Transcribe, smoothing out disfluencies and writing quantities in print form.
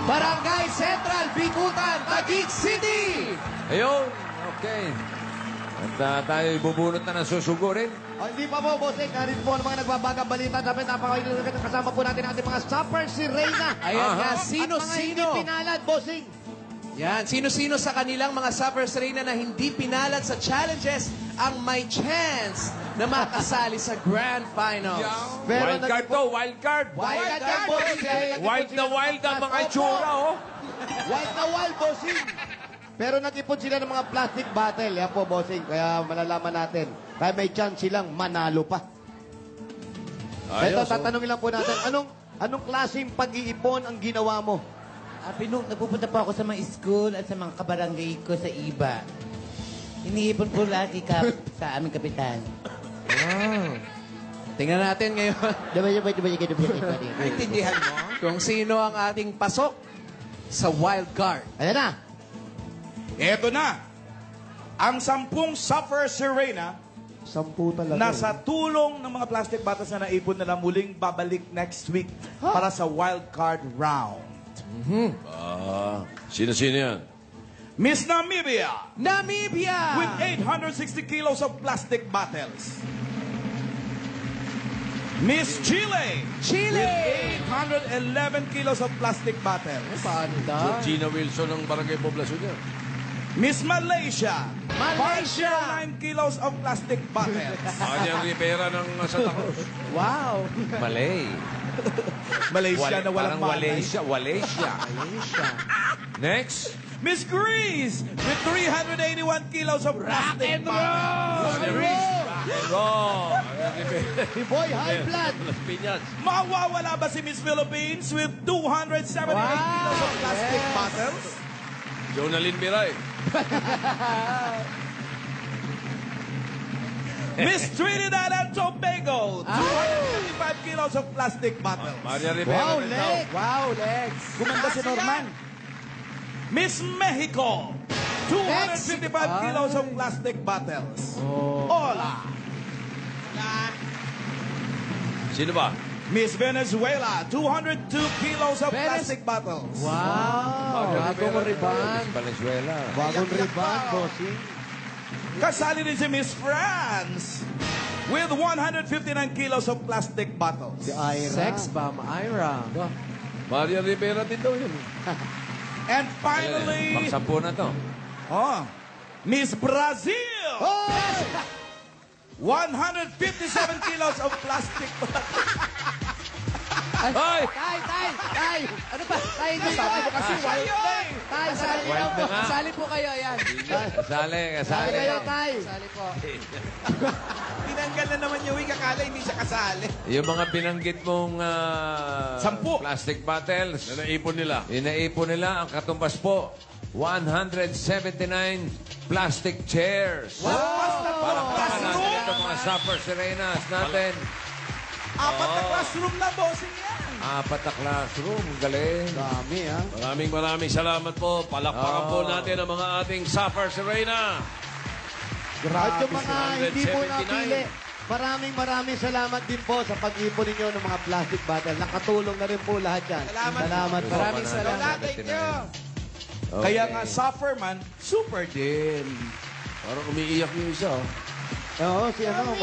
Barangay Central, Bikutan, Taguig City. Ayun, okay. At tayo bubunot na ng susugurin. Hindi pa po, bossing. Narin po ang mga nagbabagang balita. Dapat napakailan kasama po natin ating mga stopper, si Reyna. Ayan nga, At mga sino-sino. hindi pinalad, bossing. Yan, sino-sino sa kanilang mga Suppers Reina na hindi pinalad sa challenges ang may chance na makasali sa Grand Finals. Wild card to, wild card. Wild card, bossing. Wild na wild ang mga itsura, oh. Wild na wild, bossing. Pero nag-ipon sila ng mga plastic bottle. Yan po, bossing. Kaya malalaman natin. Kaya may chance silang manalo pa. Ito, tatanungin lang po natin. Anong klaseng pag-iipon ang ginawa mo? Nagpupunta po ako sa mga school at sa mga kabarangay ko sa iba. Iniipon po lagi sa aming kapitan. Wow. Tingnan natin ngayon Naintindihan mo? kung sino ang ating pasok sa wild card. Ayan na. Eto na. Ang 10 Supper Serena 10 talaga. nasa tulong ng mga plastic bottles na naipon nila muling babalik next week para sa wild card round. Sino-sino yan? Miss Namibia Namibia! with 860 kilos of plastic bottles. Miss Chile Chile! with 811 kilos of plastic bottles. Panda. Gina Wilson ng Barangay Poblasyon yan. Miss Malaysia, Malaysia! 9 kilos of plastic bottles. Anyang Rivera ng Santa Cruz. Wow! Malay. Malaysia na walang Parang malay. Malaysia. Next. Miss Greece with 381 kilos of plastic bottles. Rock. Anyang Rivera. Si Boy High Blood. Las Piñas. Mawawala ba si Miss Philippines with 278 kilos of plastic bottles? Jonalyn Biray. Miss Trinidad and Tobago, 255 kilos of plastic bottles. Maria Rivera. Wow, din daw. Lex. Wow, Lex! Gumanda si Norman. Miss Mexico, 255 kilos of plastic bottles. Hola. Sino ba? Miss Venezuela, 202 kilos of plastic bottles. Wow! Bagong riban. Venezuela. Bagong riban, bossing. Kasali rin si Miss France with 159 kilos of plastic bottles. Si Ira. Sex bomb, Ira. Maria Rivera din daw yun. And finally, Pang-10 na to. Miss Brazil, Oh! 157 kilos of plastic bottles. Ay! Tay! Ano ba? Tay, hindi Sabi mo kasi wild day. Tay, sali Wild na nga. Sali po kayo, ayan. Kasali. Sali kayo, Tay. Sali po. Tinanggal na naman yung wing, akala hindi siya kasali. Yung mga binanggit mong 10. plastic bottles na naipon nila. Inaipon nila ang katumbas po 179 plastic chairs. Para para natin ito mga Supper Serenas natin. 4 na classroom na, bossing yan. 4 na classroom. Galing. Dami, ha? Maraming salamat po. Palakpakan po natin ang mga ating Supper Serena. At yung mga hindi po 179. napili, maraming salamat din po sa pag-ipon ninyo ng mga plastic bottle. Nakatulong na rin po lahat yan. Salamat po. Maraming salamat. Okay. Kaya nga, suffer man, super din. Parang umiiyak yung isa. Oh. Oo, si ano.